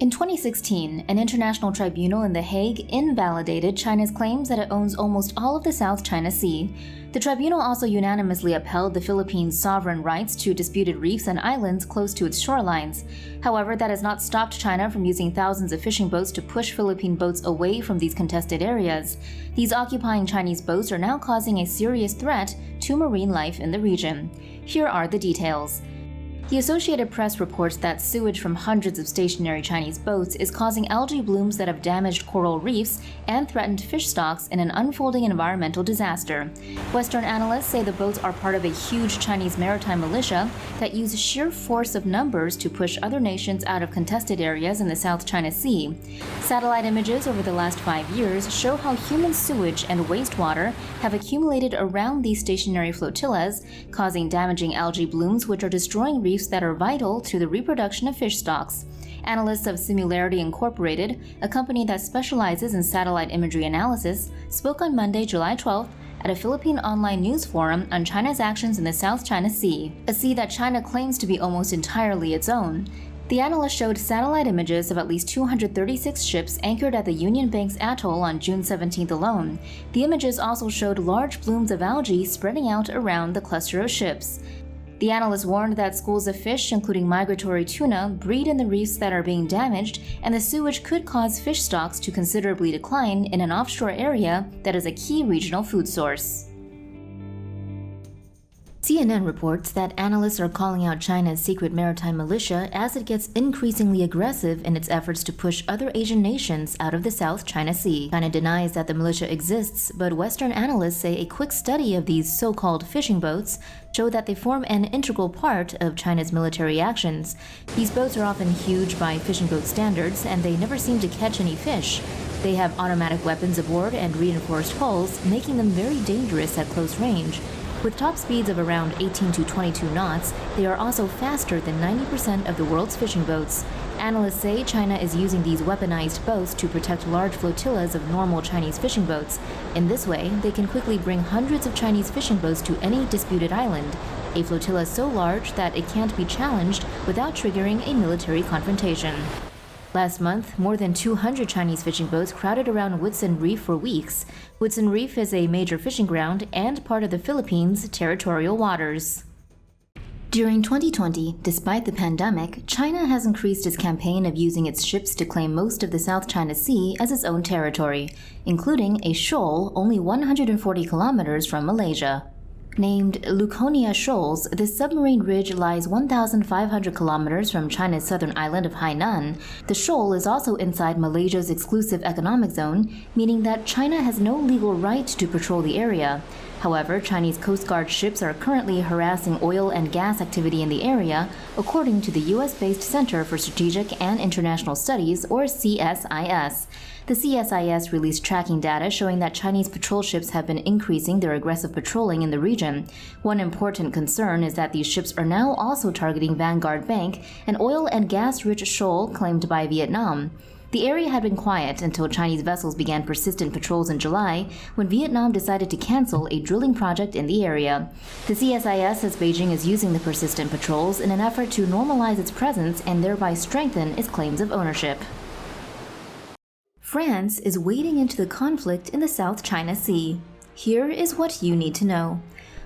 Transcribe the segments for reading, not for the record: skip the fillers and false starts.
In 2016, an international tribunal in The Hague invalidated China's claims that it owns almost all of the South China Sea. The tribunal also unanimously upheld the Philippines' sovereign rights to disputed reefs and islands close to its shorelines. However, that has not stopped China from using thousands of fishing boats to push Philippine boats away from these contested areas. These occupying Chinese boats are now causing a serious threat to marine life in the region. Here are the details. The Associated Press reports that sewage from hundreds of stationary Chinese boats is causing algae blooms that have damaged coral reefs and threatened fish stocks in an unfolding environmental disaster. Western analysts say the boats are part of a huge Chinese maritime militia that use sheer force of numbers to push other nations out of contested areas in the South China Sea. Satellite images over the last 5 years show how human sewage and wastewater have accumulated around these stationary flotillas, causing damaging algae blooms which are destroying reefs that are vital to the reproduction of fish stocks. Analysts of Similarity Incorporated, a company that specializes in satellite imagery analysis, spoke on Monday, July 12th, at a Philippine online news forum on China's actions in the South China Sea, a sea that China claims to be almost entirely its own. The analyst showed satellite images of at least 236 ships anchored at the Union Banks Atoll on June 17th alone. The images also showed large blooms of algae spreading out around the cluster of ships. The analyst warned that schools of fish, including migratory tuna, breed in the reefs that are being damaged, and the sewage could cause fish stocks to considerably decline in an offshore area that is a key regional food source. CNN reports that analysts are calling out China's secret maritime militia as it gets increasingly aggressive in its efforts to push other Asian nations out of the South China Sea. China denies that the militia exists, but Western analysts say a quick study of these so-called fishing boats show that they form an integral part of China's military actions. These boats are often huge by fishing boat standards, and they never seem to catch any fish. They have automatic weapons aboard and reinforced hulls, making them very dangerous at close range. With top speeds of around 18 to 22 knots, they are also faster than 90% of the world's fishing boats. Analysts say China is using these weaponized boats to protect large flotillas of normal Chinese fishing boats. In this way, they can quickly bring hundreds of Chinese fishing boats to any disputed island, a flotilla so large that it can't be challenged without triggering a military confrontation. Last month, more than 200 Chinese fishing boats crowded around Whitsun Reef for weeks. Whitsun Reef is a major fishing ground and part of the Philippines' territorial waters. During 2020, despite the pandemic, China has increased its campaign of using its ships to claim most of the South China Sea as its own territory, including a shoal only 140 kilometers from Malaysia. Named Luconia Shoals, this submarine ridge lies 1,500 kilometers from China's southern island of Hainan. The shoal is also inside Malaysia's exclusive economic zone, meaning that China has no legal right to patrol the area. However, Chinese Coast Guard ships are currently harassing oil and gas activity in the area, according to the U.S.-based Center for Strategic and International Studies, or CSIS. The CSIS released tracking data showing that Chinese patrol ships have been increasing their aggressive patrolling in the region. One important concern is that these ships are now also targeting Vanguard Bank, an oil and gas-rich shoal claimed by Vietnam. The area had been quiet until Chinese vessels began persistent patrols in July, when Vietnam decided to cancel a drilling project in the area. The CSIS says Beijing is using the persistent patrols in an effort to normalize its presence and thereby strengthen its claims of ownership. France is wading into the conflict in the South China Sea. Here is what you need to know.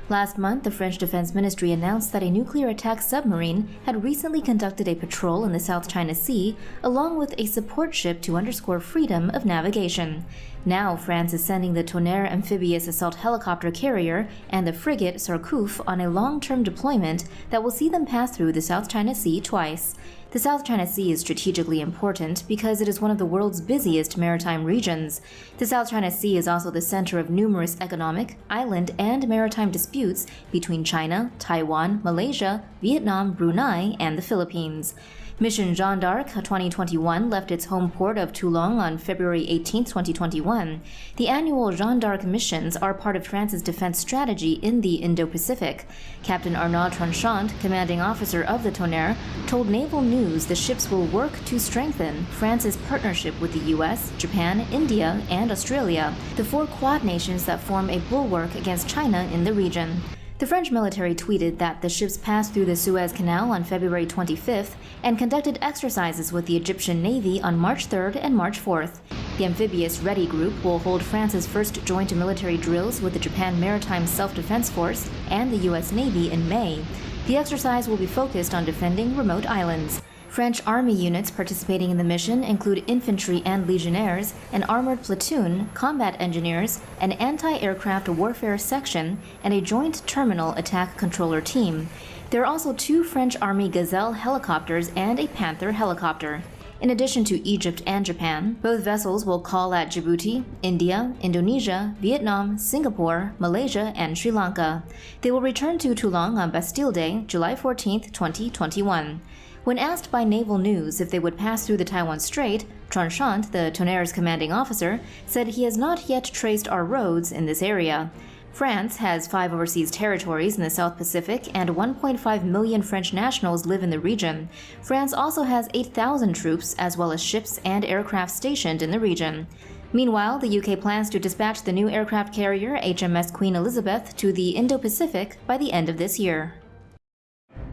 Last month, the French Defense Ministry announced that a nuclear attack submarine had recently conducted a patrol in the South China Sea, along with a support ship to underscore freedom of navigation. Now, France is sending the Tonnerre amphibious assault helicopter carrier and the frigate Surcouf on a long-term deployment that will see them pass through the South China Sea twice. The South China Sea is strategically important because it is one of the world's busiest maritime regions. The South China Sea is also the center of numerous economic, island, and maritime disputes between China, Taiwan, Malaysia, Vietnam, Brunei, and the Philippines. Mission Jeanne d'Arc 2021 left its home port of Toulon on February 18, 2021. The annual Jeanne d'Arc missions are part of France's defense strategy in the Indo-Pacific. Captain Arnaud Tranchant, commanding officer of the Tonnerre, told Naval News the ships will work to strengthen France's partnership with the US, Japan, India, and Australia, the four Quad nations that form a bulwark against China in the region. The French military tweeted that the ships passed through the Suez Canal on February 25th and conducted exercises with the Egyptian Navy on March 3rd and March 4th. The amphibious Ready Group will hold France's first joint military drills with the Japan Maritime Self-Defense Force and the U.S. Navy in May. The exercise will be focused on defending remote islands. French Army units participating in the mission include infantry and legionnaires, an armored platoon, combat engineers, an anti-aircraft warfare section, and a joint terminal attack controller team. There are also 2 French Army Gazelle helicopters and a Panther helicopter. In addition to Egypt and Japan, both vessels will call at Djibouti, India, Indonesia, Vietnam, Singapore, Malaysia, and Sri Lanka. They will return to Toulon on Bastille Day, July 14, 2021. When asked by Naval News if they would pass through the Taiwan Strait, Tranchant, the Tonnerre's commanding officer, said he has not yet traced our roads in this area. France has 5 overseas territories in the South Pacific, and 1.5 million French nationals live in the region. France also has 8,000 troops, as well as ships and aircraft stationed in the region. Meanwhile, the UK plans to dispatch the new aircraft carrier HMS Queen Elizabeth to the Indo-Pacific by the end of this year.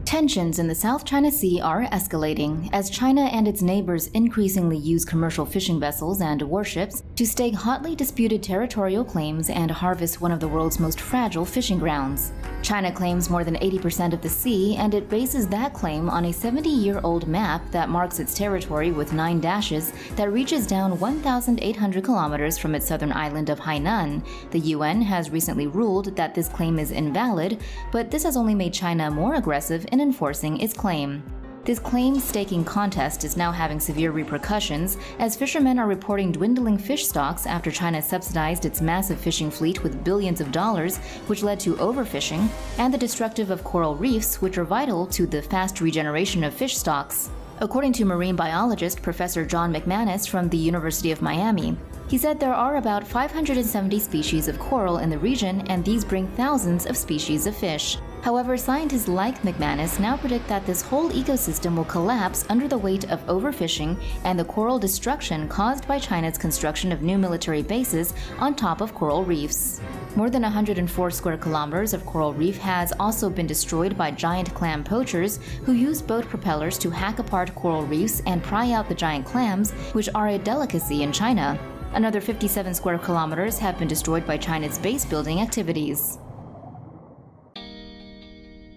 Tensions in the South China Sea are escalating as China and its neighbors increasingly use commercial fishing vessels and warships to stake hotly disputed territorial claims and harvest one of the world's most fragile fishing grounds. China claims more than 80% of the sea, and it bases that claim on a 70-year-old map that marks its territory with 9 dashes that reaches down 1,800 kilometers from its southern island of Hainan. The UN has recently ruled that this claim is invalid, but this has only made China more aggressive in enforcing its claim. This claim-staking contest is now having severe repercussions, as fishermen are reporting dwindling fish stocks after China subsidized its massive fishing fleet with billions of dollars, which led to overfishing, and the destructive of coral reefs, which are vital to the fast regeneration of fish stocks. According to marine biologist Professor John McManus from the University of Miami, he said there are about 570 species of coral in the region, and these bring thousands of species of fish. However, scientists like McManus now predict that this whole ecosystem will collapse under the weight of overfishing and the coral destruction caused by China's construction of new military bases on top of coral reefs. More than 104 square kilometers of coral reef has also been destroyed by giant clam poachers who use boat propellers to hack apart coral reefs and pry out the giant clams, which are a delicacy in China. Another 57 square kilometers have been destroyed by China's base building activities.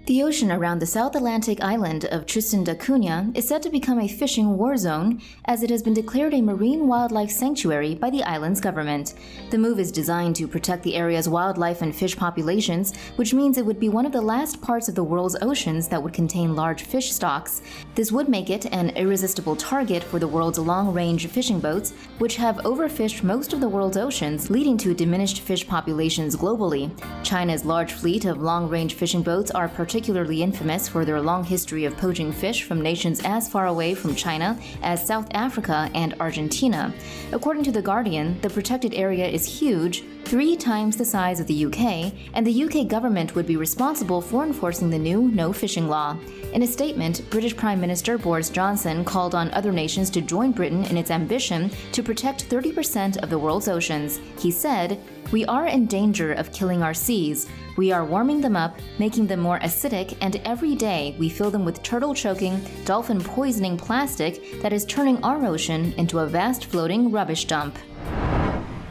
The ocean around the South Atlantic island of Tristan da Cunha is said to become a fishing war zone, as it has been declared a marine wildlife sanctuary by the island's government. The move is designed to protect the area's wildlife and fish populations, which means it would be one of the last parts of the world's oceans that would contain large fish stocks. This would make it an irresistible target for the world's long-range fishing boats, which have overfished most of the world's oceans, leading to diminished fish populations globally. China's large fleet of long-range fishing boats are particularly infamous for their long history of poaching fish from nations as far away from China as South Africa and Argentina. According to The Guardian, the protected area is huge, 3 times the size of the UK, and the UK government would be responsible for enforcing the new no-fishing law. In a statement, British Prime Minister Boris Johnson called on other nations to join Britain in its ambition to protect 30% of the world's oceans. He said, "We are in danger of killing our seas. We are warming them up, making them more acidic, and every day we fill them with turtle-choking, dolphin-poisoning plastic that is turning our ocean into a vast floating rubbish dump."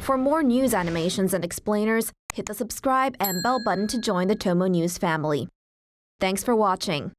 For more news animations and explainers, hit the subscribe and bell button to join the TomoNews family. Thanks for watching.